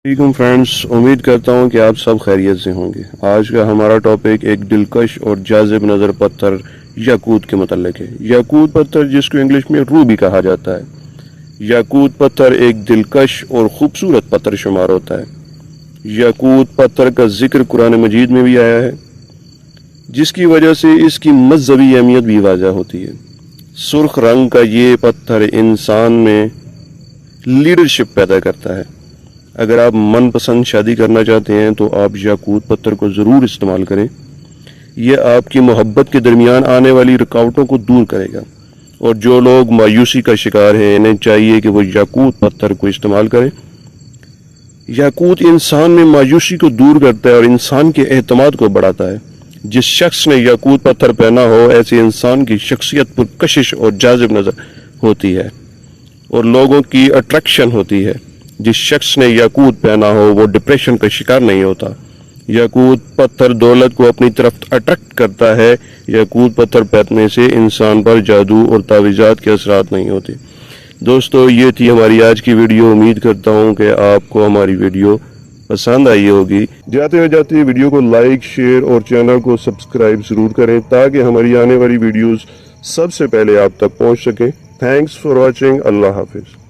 وعلیکم فرینڈس، امید کرتا ہوں کہ آپ سب خیریت سے ہوں گے۔ آج کا ہمارا ٹاپک ایک دلکش اور جاذب نظر پتھر یاقوت کے متعلق ہے۔ یاقوت پتھر، جس کو انگلش میں روبی کہا جاتا ہے، یاقوت پتھر ایک دلکش اور خوبصورت پتھر شمار ہوتا ہے۔ یاقوت پتھر کا ذکر قرآن مجید میں بھی آیا ہے، جس کی وجہ سے اس کی مذہبی اہمیت بھی واضح ہوتی ہے۔ سرخ رنگ کا یہ پتھر انسان میں لیڈرشپ پیدا کرتا ہے۔ اگر آپ من پسند شادی کرنا چاہتے ہیں تو آپ یاقوت پتھر کو ضرور استعمال کریں۔ یہ آپ کی محبت کے درمیان آنے والی رکاوٹوں کو دور کرے گا، اور جو لوگ مایوسی کا شکار ہیں انہیں چاہیے کہ وہ یاقوت پتھر کو استعمال کریں۔ یاقوت انسان میں مایوسی کو دور کرتا ہے اور انسان کے اعتماد کو بڑھاتا ہے۔ جس شخص نے یاقوت پتھر پہنا ہو، ایسے انسان کی شخصیت پرکشش اور جاذب نظر ہوتی ہے اور لوگوں کی اٹریکشن ہوتی ہے۔ جس شخص نے یاقوت پہنا ہو وہ ڈپریشن کا شکار نہیں ہوتا۔ یاقوت پتھر دولت کو اپنی طرف اٹریکٹ کرتا ہے۔ یاقوت پتھر پہننے سے انسان پر جادو اور تعویذات کے اثرات نہیں ہوتے۔ دوستو، یہ تھی ہماری آج کی ویڈیو۔ امید کرتا ہوں کہ آپ کو ہماری ویڈیو پسند آئی ہوگی۔ جاتے ویڈیو کو لائک، شیئر اور چینل کو سبسکرائب ضرور کریں تاکہ ہماری آنے والی ویڈیوز سب سے پہلے آپ تک پہنچ سکیں۔ Thanks for watching. اللہ حافظ۔